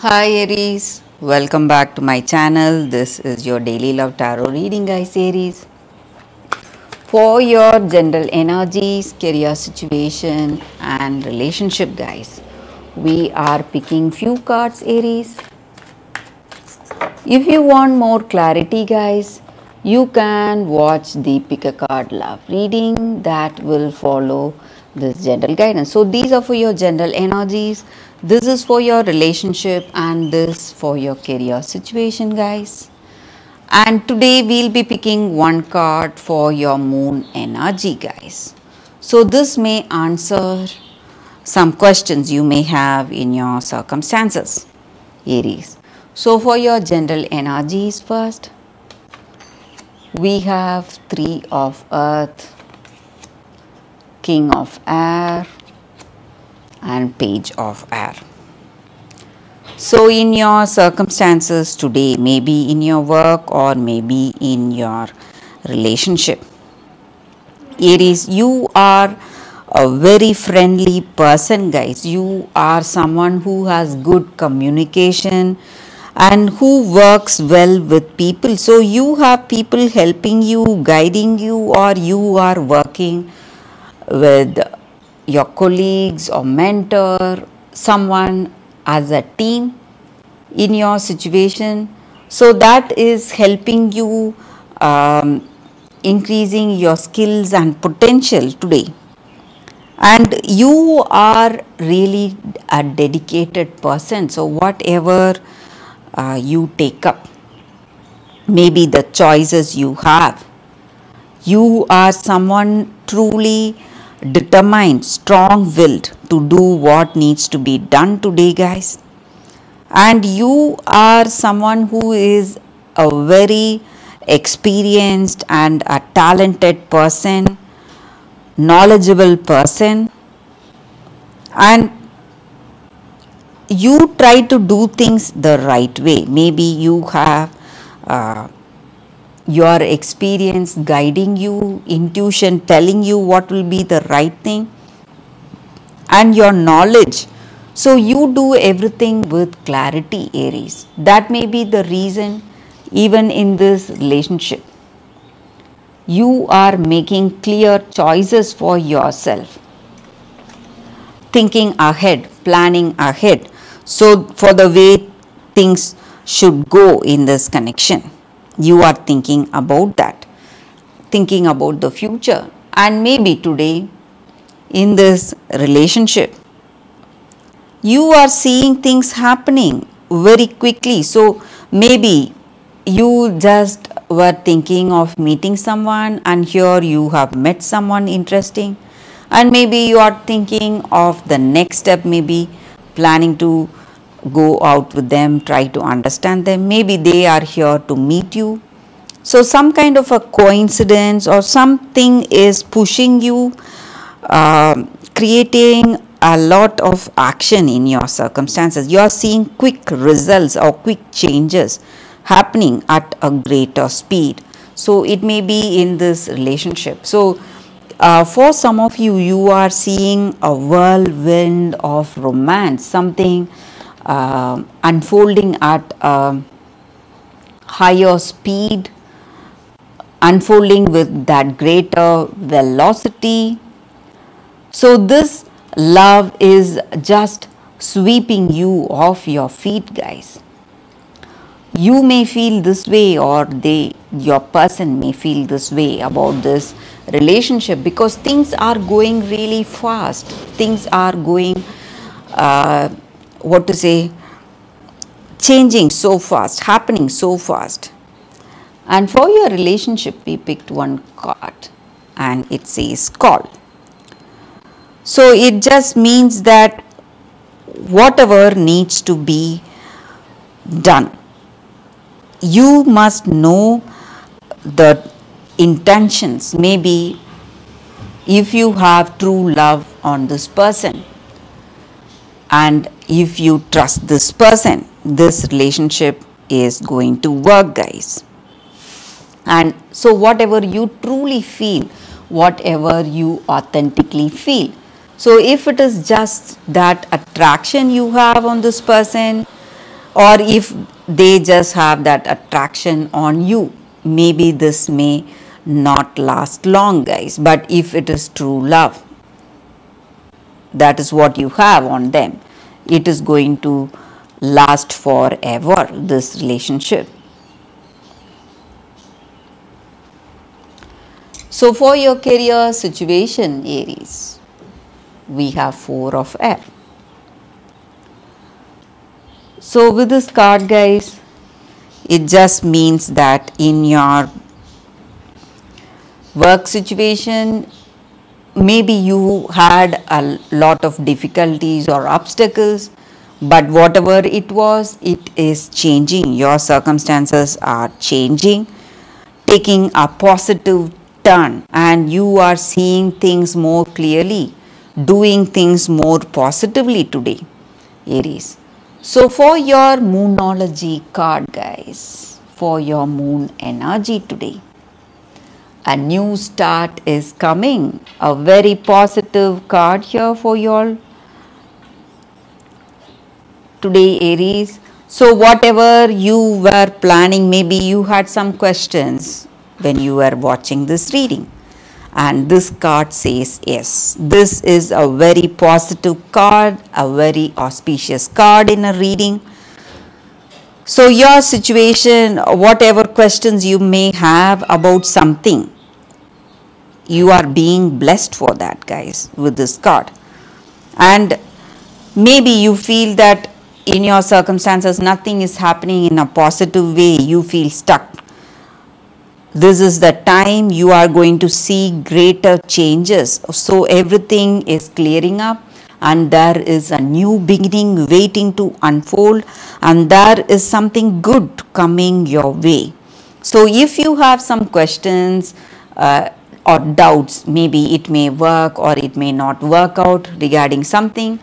Hi Aries, welcome back to my channel. This is your daily love tarot reading, guys. Aries, for your general energies, career situation and relationship, guys, we are picking few cards, Aries. If you want more clarity, guys, you can watch the pick a card love reading that will follow this general guidance. So these are for your general energies, this is for your relationship, and this for your career situation, guys. And today we'll be picking one card for your moon energy, guys. So this may answer some questions you may have in your circumstances, Aries. So for your general energies first, we have Three of Earth, King of Air and Page of Air. So in your circumstances today, maybe in your work or maybe in your relationship, Aries, you are a very friendly person, guys. You are someone who has good communication and who works well with people. So you have people helping you, guiding you, or you are working with your colleagues or mentor, someone as a team in your situation. So that is helping you increasing your skills and potential today. And you are really a dedicated person. So whatever you take up, maybe the choices you have, you are someone truly determined, strong-willed to do what needs to be done today, guys. And you are someone who is a very experienced and a talented person, knowledgeable person, and you try to do things the right way. Maybe you have your experience guiding you, intuition telling you what will be the right thing, and your knowledge. So you do everything with clarity, Aries. That may be the reason even in this relationship, you are making clear choices for yourself, thinking ahead, planning ahead. So for the way things should go in this connection, you are thinking about that, thinking about the future. And maybe today in this relationship, you are seeing things happening very quickly. So maybe you just were thinking of meeting someone and here you have met someone interesting, and maybe you are thinking of the next step, maybe planning to go out with them, try to understand them. Maybe they are here to meet you. So some kind of a coincidence or something is pushing you, creating a lot of action in your circumstances. You are seeing quick results or quick changes happening at a greater speed. So it may be in this relationship. So for some of you, you are seeing a whirlwind of romance, something unfolding at a higher speed, unfolding with that greater velocity. So this love is just sweeping you off your feet, guys. You may feel this way, or your person may feel this way about this relationship, because things are going really fast. Things are going, changing so fast, happening so fast. And for your relationship, we picked one card and it says call. So it just means that whatever needs to be done, you must know the intentions. Maybe if you have true love on this person and if you trust this person, this relationship is going to work, guys. And so whatever you truly feel, whatever you authentically feel. So if it is just that attraction you have on this person, or if they just have that attraction on you. Maybe this may not last long, guys, but if it is true love, that is what you have on them, it is going to last forever, this relationship. So for your career situation, Aries, we have Four of Air. So with this card, guys, it just means that in your work situation, maybe you had a lot of difficulties or obstacles, but whatever it was, it is changing. Your circumstances are changing, taking a positive turn, and you are seeing things more clearly, doing things more positively today, Aries. So for your Moonology card, guys, for your moon energy today, a new start is coming. A very positive card here for you all today, Aries. So whatever you were planning, maybe you had some questions when you were watching this reading, and this card says yes. This is a very positive card, a very auspicious card in a reading. So your situation, whatever questions you may have about something, you are being blessed for that, guys, with this card. And maybe you feel that in your circumstances nothing is happening in a positive way, you feel stuck. This is the time you are going to see greater changes. So everything is clearing up, and there is a new beginning waiting to unfold, and there is something good coming your way. So if you have some questions or doubts, maybe it may work or it may not work out regarding something,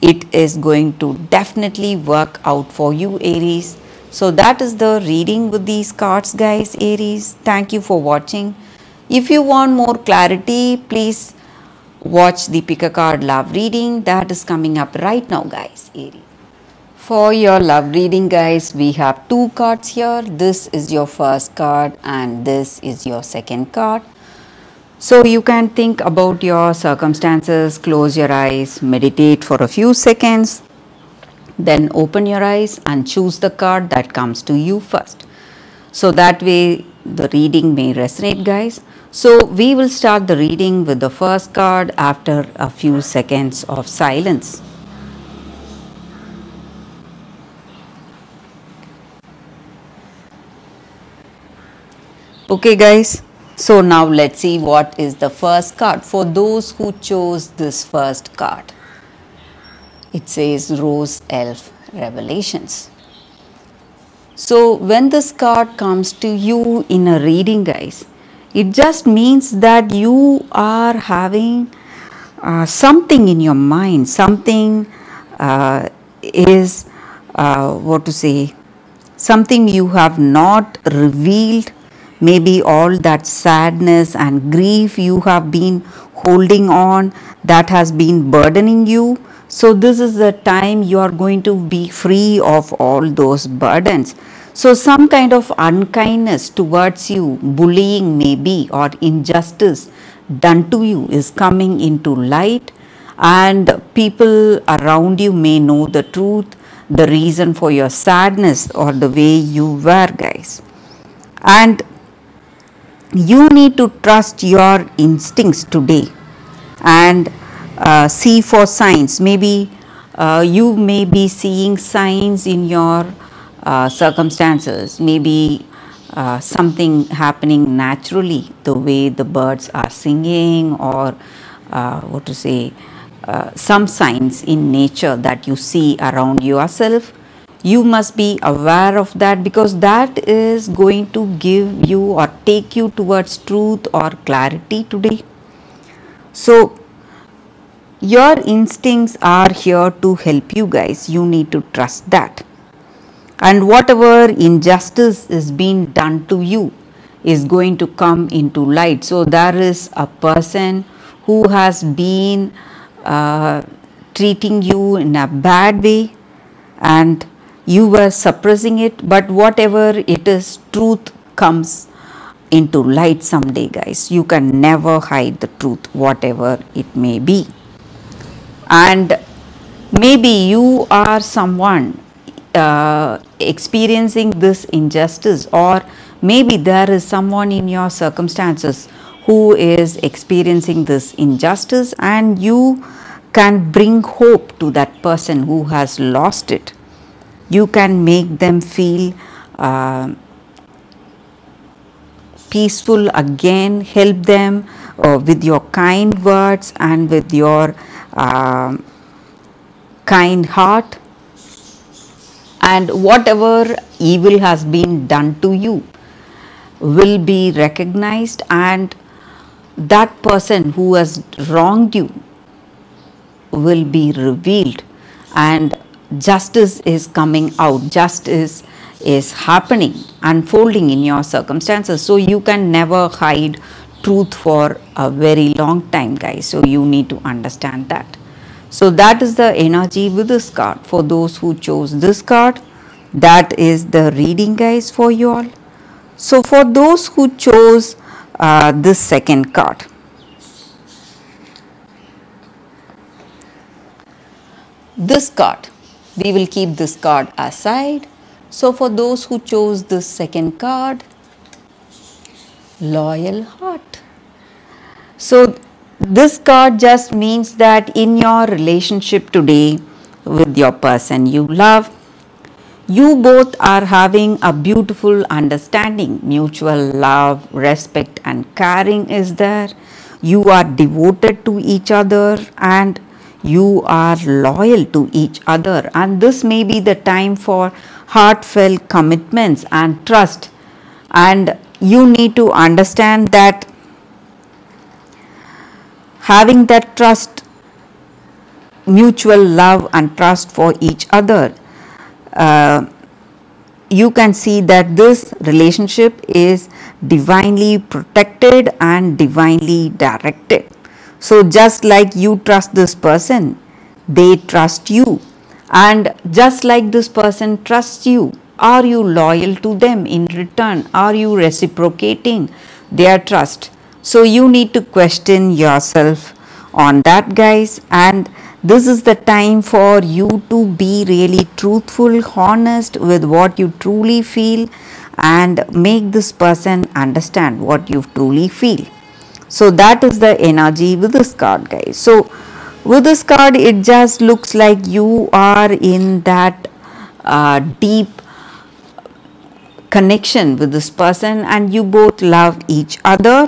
it is going to definitely work out for you, Aries. So that is the reading with these cards, guys, Aries. Thank you for watching. If you want more clarity, please watch the Pick a Card Love reading that is coming up right now, guys, Aries. For your love reading, guys, we have two cards here. This is your first card and this is your second card. So you can think about your circumstances, close your eyes, meditate for a few seconds, then open your eyes and choose the card that comes to you first. So that way the reading may resonate, guys. So we will start the reading with the first card after a few seconds of silence. Okay, guys. So now let's see what is the first card for those who chose this first card. It says Rose Elf Revelations. So when this card comes to you in a reading, guys, it just means that you are having something in your mind, something is something you have not revealed. Maybe all that sadness and grief you have been holding on, that has been burdening you. So this is the time you are going to be free of all those burdens. So some kind of unkindness towards you, bullying maybe, or injustice done to you is coming into light, and people around you may know the truth, the reason for your sadness or the way you were, guys. And you need to trust your instincts today and see for signs. Maybe you may be seeing signs in your circumstances, maybe something happening naturally, the way the birds are singing, or some signs in nature that you see around yourself. You must be aware of that, because that is going to give you or take you towards truth or clarity today. So your instincts are here to help you, guys. You need to trust that. And whatever injustice is being done to you is going to come into light. So there is a person who has been treating you in a bad way, and you were suppressing it, but whatever it is, truth comes into light someday, guys. You can never hide the truth, whatever it may be. And maybe you are someone experiencing this injustice, or maybe there is someone in your circumstances who is experiencing this injustice, and you can bring hope to that person who has lost it. You can make them feel peaceful again, help them with your kind words and with your kind heart, and whatever evil has been done to you will be recognized, and that person who has wronged you will be revealed, and justice is coming out, justice is happening, unfolding in your circumstances. So you can never hide truth for a very long time, guys. So you need to understand that. So that is the energy with this card. For those who chose this card, that is the reading, guys, for you all. So for those who chose this second card, this card, we will keep this card aside. So for those who chose this second card, loyal heart. So this card just means that in your relationship today with your person you love, you both are having a beautiful understanding, mutual love, respect and caring is there. You are devoted to each other and you are loyal to each other, and this may be the time for heartfelt commitments and trust, and you need to understand that having that trust, mutual love and trust for each other, you can see that this relationship is divinely protected and divinely directed. So just like you trust this person, they trust you, and just like this person trusts you, are you loyal to them in return? Are you reciprocating their trust? So you need to question yourself on that, guys, and this is the time for you to be really truthful, honest with what you truly feel, and make this person understand what you truly feel. So that is the energy with this card, guys. So with this card, it just looks like you are in that deep connection with this person, and you both love each other,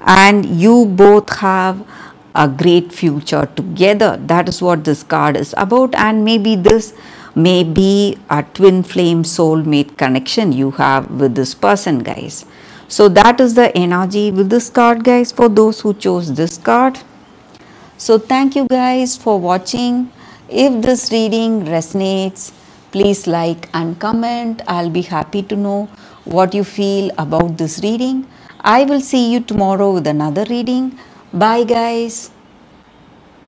and you both have a great future together. That is what this card is about, and maybe this may be a twin flame soulmate connection you have with this person, guys. So that is the energy with this card, guys, for those who chose this card. So thank you guys for watching. If this reading resonates, please like and comment. I'll be happy to know what you feel about this reading. I will see you tomorrow with another reading. Bye guys.